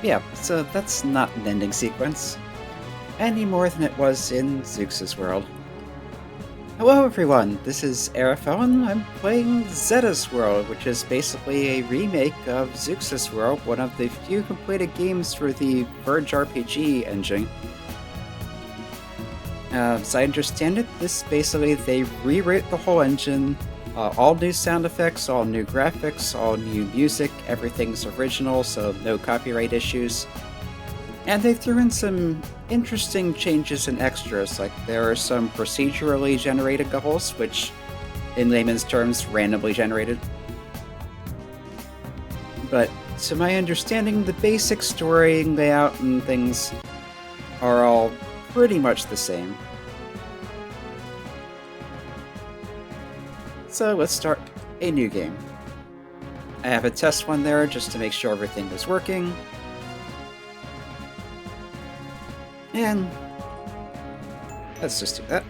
Yeah, so that's not an ending sequence, any more than it was in Zeux's world. Hello everyone, this is Arafel and I'm playing Zeta's World, which is basically a remake of Zeux's World, one of the few completed games for the Verge RPG engine. As I understand it, they rewrote the whole engine, all new sound effects, all new graphics, all new music, everything's original, so no copyright issues. And they threw in some interesting changes and extras, like there are some procedurally generated levels, which, in layman's terms, randomly generated. But to my understanding, the basic story, layout, and things are all pretty much the same. So let's start a new game. I have a test one there just to make sure everything was working. And let's just do that.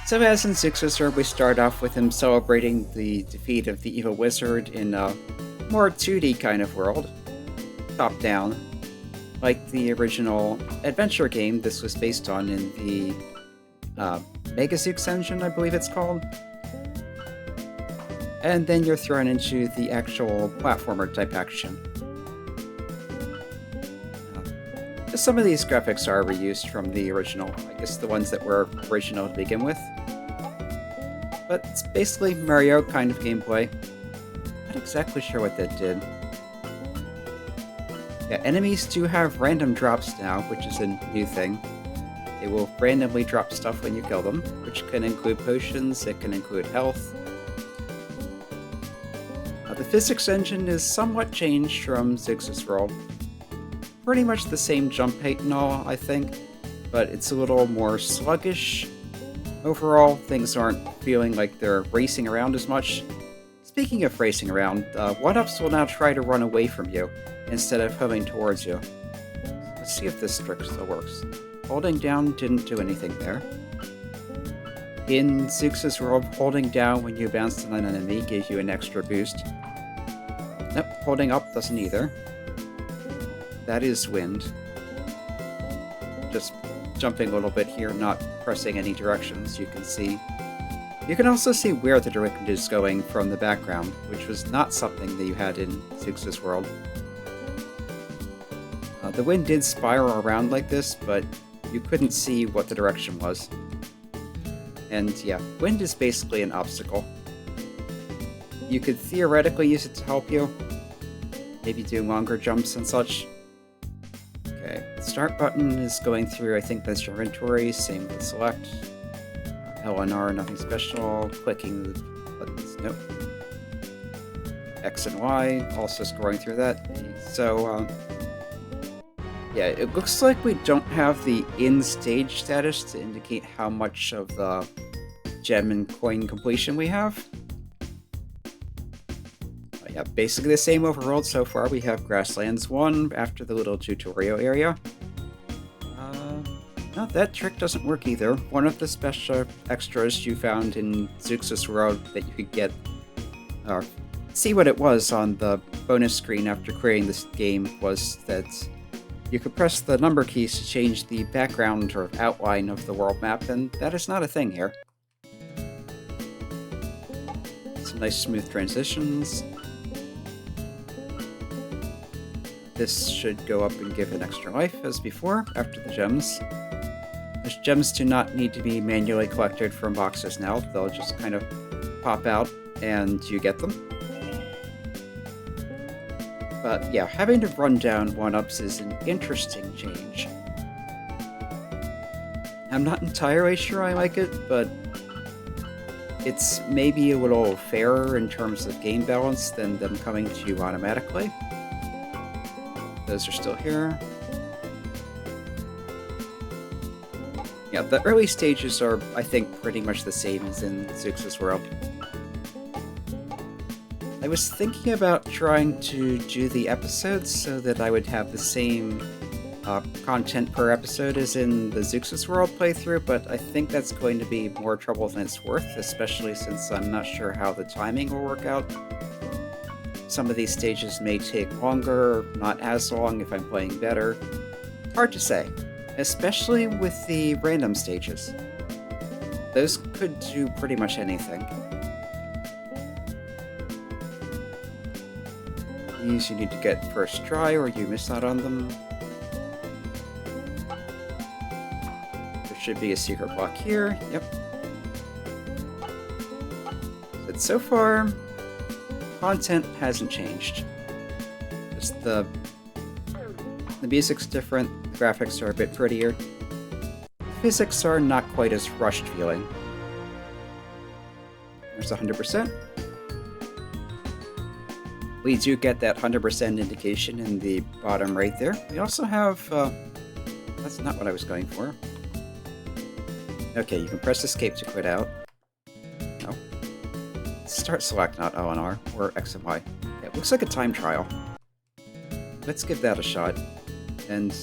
So as in Zeux's World, we start off with him celebrating the defeat of the evil wizard in a more 2D kind of world. Top down. Like the original adventure game this was based on in the Mega Zeux engine, I believe it's called. And then you're thrown into the actual platformer type action. Some of these graphics are reused from the original, I guess the ones that were original to begin with. But it's basically Mario kind of gameplay. Not exactly sure what that did. Yeah, enemies do have random drops now, which is a new thing. They will randomly drop stuff when you kill them, which can include potions, it can include health. The physics engine is somewhat changed from Zeux's World. Pretty much the same jump height and all, I think, but it's a little more sluggish. Overall, things aren't feeling like they're racing around as much. Speaking of racing around, one-ups will now try to run away from you, instead of coming towards you. Let's see if this trick still works. Holding down didn't do anything there. In Zeux's World, holding down when you bounced on an enemy gave you an extra boost. Nope, holding up doesn't either. That is wind. Just jumping a little bit here, not pressing any directions, you can see. You can also see where the direction is going from the background, which was not something that you had in Zeux's World. The wind did spiral around like this, but you couldn't see what the direction was. And yeah, wind is basically an obstacle. You could theoretically use it to help you, maybe do longer jumps and such. Okay, the start button is going through, I think that's your inventory, same with select. L and R, nothing special. Clicking the buttons, nope. X and Y, also scrolling through that. So, yeah, it looks like we don't have the in-stage status to indicate how much of the gem and coin completion we have. Yeah, basically the same overworld so far. We have Grasslands 1 after the little tutorial area. No, that trick doesn't work either. One of the special extras you found in Zeux's World that you could get, or see what it was on the bonus screen after creating this game, was that you could press the number keys to change the background or outline of the world map, and that is not a thing here. Some nice smooth transitions. This should go up and give an extra life as before, after the gems. Those gems do not need to be manually collected from boxes now, they'll just kind of pop out and you get them. But yeah, having to run down one-ups is an interesting change. I'm not entirely sure I like it, but it's maybe a little fairer in terms of game balance than them coming to you automatically. Those are still here. Yeah, the early stages are, I think, pretty much the same as in Zeux's World. I was thinking about trying to do the episodes so that I would have the same content per episode as in the Zeux's World playthrough, but I think that's going to be more trouble than it's worth, especially since I'm not sure how the timing will work out. some of these stages may take longer, not as long if I'm playing better. Hard to say, especially with the random stages. Those could do pretty much anything. These you need to get first try or you miss out on them. There should be a secret block here, yep. But so far, content hasn't changed. Just the music's different, the graphics are a bit prettier. The physics are not quite as rushed feeling. There's 100%. We do get that 100% indication in the bottom right there. We also have, that's not what I was going for. Okay, you can press escape to quit out. No. Start select, not O and R, or X and Y. Yeah, it looks like a time trial. Let's give that a shot, and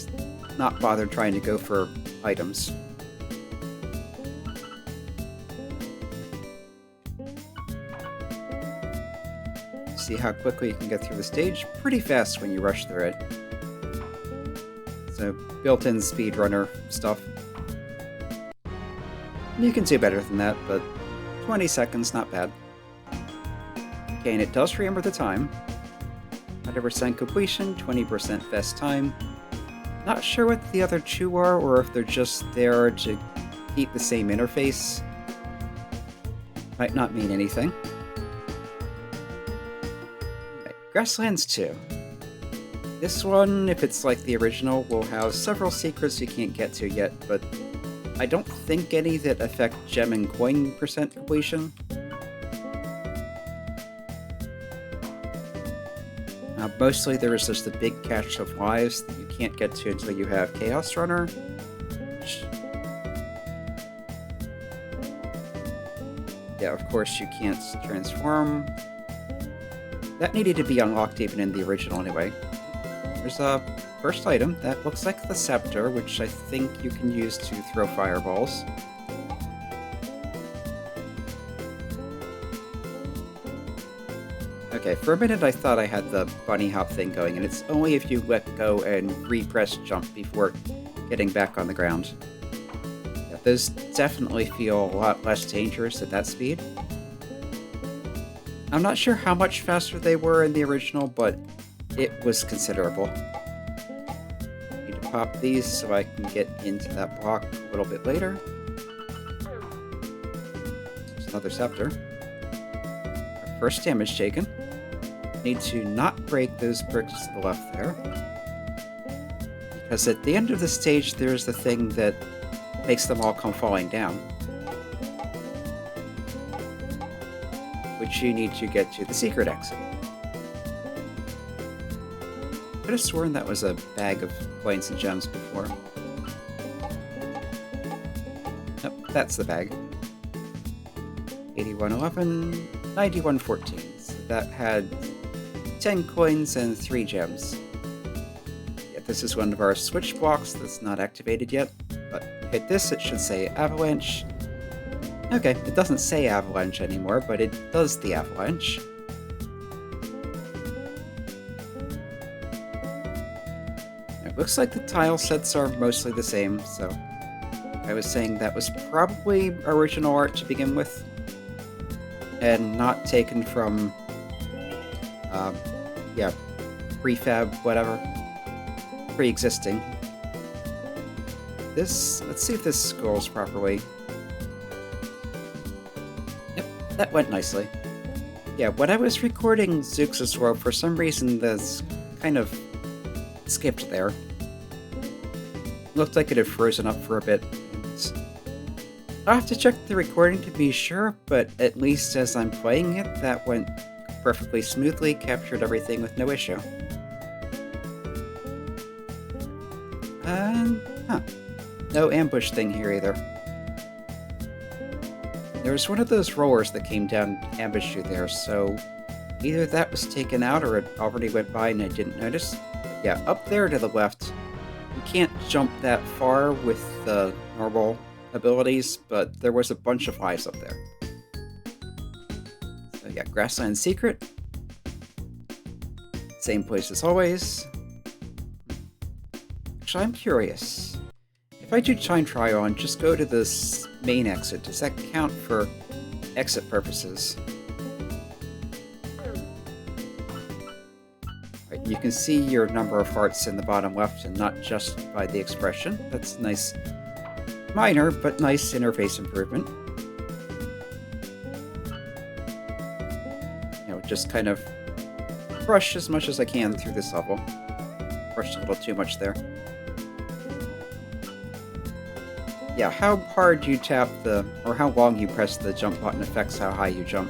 not bother trying to go for items. See how quickly you can get through the stage? Pretty fast when you rush through it. So, built-in speedrunner stuff. You can do better than that, but 20 seconds, not bad. Okay, and it does remember the time. 100% completion, 20% fast time. Not sure what the other two are, or if they're just there to keep the same interface. Might not mean anything. Grasslands 2. This one, if it's like the original, will have several secrets you can't get to yet, but I don't think any that affect gem and coin percent completion. Mostly there is just a big cache of lives that you can't get to until you have Chaos Runner. Yeah, of course you can't transform. That needed to be unlocked even in the original anyway. There's a first item that looks like the scepter, which I think you can use to throw fireballs. Okay, for a minute I thought I had the bunny hop thing going, and it's only if you let go and re-press jump before getting back on the ground. Yeah, those definitely feel a lot less dangerous at that speed. I'm not sure how much faster they were in the original, but it was considerable. Need to pop these so I can get into that block a little bit later. There's another scepter. Our first damage taken. Need to not break those bricks to the left there. Because at the end of the stage, there's the thing that makes them all come falling down. Which you need to get to the secret exit. Could have sworn that was a bag of coins and gems before. Nope, that's the bag. 8111, 9114. So that had 10 coins and 3 gems. Yeah, this is one of our switch blocks that's not activated yet, but hit this, it should say avalanche. Okay, it doesn't say avalanche anymore, but it does the avalanche. It looks like the tile sets are mostly the same, so I was saying that was probably original art to begin with, and not taken from, yeah, prefab, whatever, pre-existing. This, let's see if this scrolls properly. Yep, that went nicely. Yeah, when I was recording Zeux' world, for some reason this kind of skipped there. Looked like it had frozen up for a bit. I'll have to check the recording to be sure, but at least as I'm playing it, that went perfectly smoothly, captured everything with no issue. No ambush thing here either. There was one of those rollers that came down and ambushed you there, so either that was taken out or it already went by and I didn't notice. But yeah, up there to the left, you can't jump that far with the normal abilities, but there was a bunch of lives up there. So yeah, Grasslands Secret. same place as always. Actually, I'm curious. If I do time trial and just go to this main exit, does that count for exit purposes? Right, you can see your number of hearts in the bottom left and not just by the expression. That's nice. Minor, but nice interface improvement. You know, just kind of brush as much as I can through this level. Brushed a little too much there. Yeah, how hard you tap or how long you press the jump button affects how high you jump.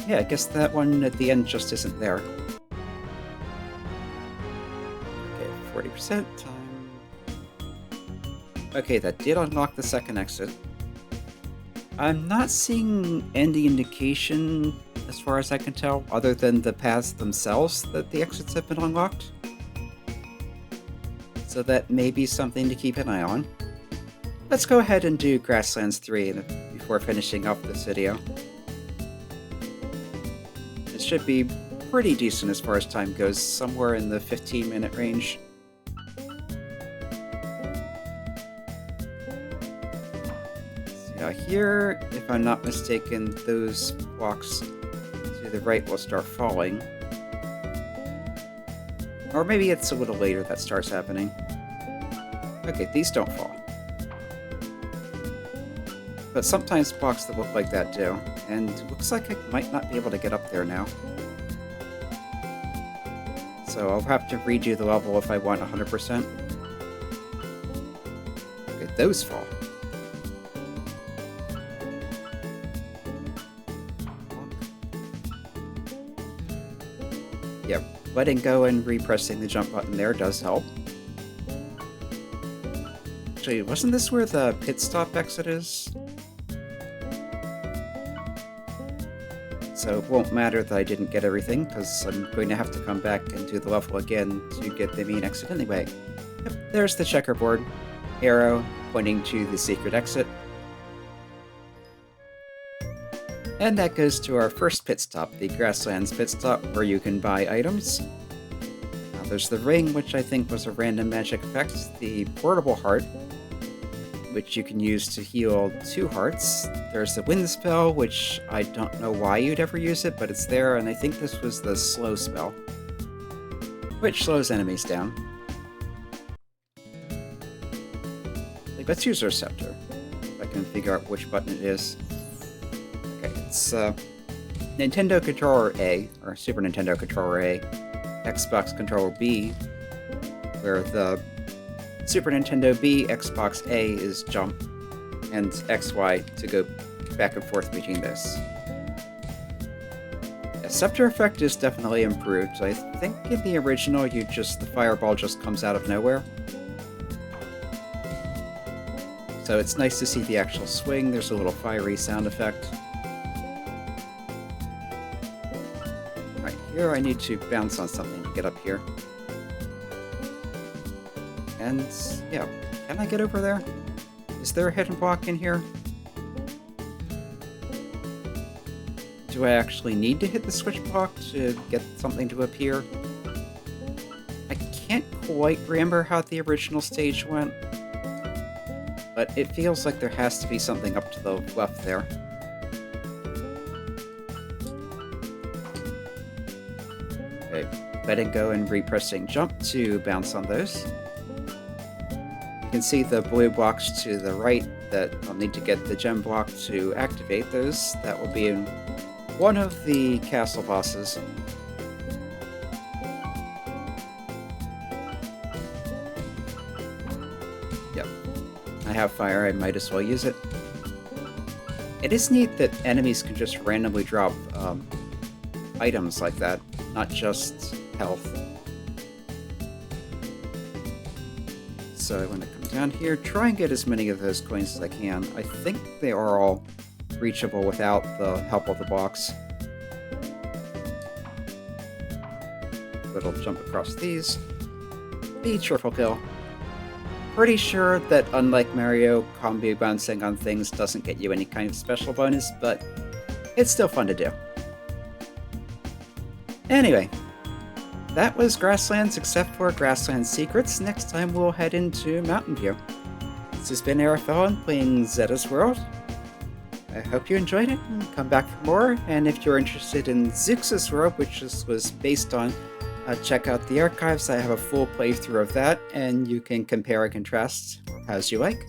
Yeah, I guess that one at the end just isn't there. Okay, 40% time. Okay, that did unlock the second exit. I'm not seeing any indication, as far as I can tell, other than the paths themselves, that the exits have been unlocked. So that may be something to keep an eye on. Let's go ahead and do Grasslands 3 before finishing up this video. It should be pretty decent as far as time goes, somewhere in the 15-minute range. So here, if I'm not mistaken, those blocks to the right will start falling. Or maybe it's a little later that starts happening. Okay, these don't fall. But sometimes blocks that look like that do, and it looks like I might not be able to get up there now. So I'll have to redo the level if I want 100%. Okay, those fall. Yeah, letting go and repressing the jump button there does help. Actually, wasn't this where the pit stop exit is? So it won't matter that I didn't get everything, because I'm going to have to come back and do the level again to get the main exit anyway. Yep, there's the checkerboard. Arrow pointing to the secret exit. And that goes to our first pit stop, the Grasslands Pit Stop, where you can buy items. There's the ring, which I think was a random magic effect, the portable heart, which you can use to heal 2 hearts. There's the wind spell, which I don't know why you'd ever use it, but it's there, and I think this was the slow spell, which slows enemies down. Let's use our scepter, if I can figure out which button it is. Okay, it's Nintendo Controller A, or Super Nintendo Controller A, Xbox Controller B, where the Super Nintendo B, Xbox A is jump, and XY to go back and forth between this. The scepter effect is definitely improved. I think in the original the fireball just comes out of nowhere. So it's nice to see the actual swing. There's a little fiery sound effect. Alright, here I need to bounce on something to get up here. And, yeah, can I get over there? Is there a hidden block in here? Do I actually need to hit the switch block to get something to appear? I can't quite remember how the original stage went, but it feels like there has to be something up to the left there. Okay, letting go and repressing jump to bounce on those. You can see the blue blocks to the right that I'll need to get the gem block to activate those. That will be in one of the castle bosses. Yep. I have fire, I might as well use it. It is neat that enemies can just randomly drop items like that, not just health. So I'm going to come down here, try and get as many of those coins as I can. I think they are all reachable without the help of the box. Little jump across these. Be cheerful kill. Pretty sure that unlike Mario, combo bouncing on things doesn't get you any kind of special bonus, but it's still fun to do. Anyway, that was Grasslands except for Grassland Secrets. Next time we'll head into Mountain View. This has been Arafellon playing Zeta's World. I hope you enjoyed it, and come back for more. And if you're interested in Zeux' World, which this was based on, check out the archives. I have a full playthrough of that, and you can compare and contrast as you like.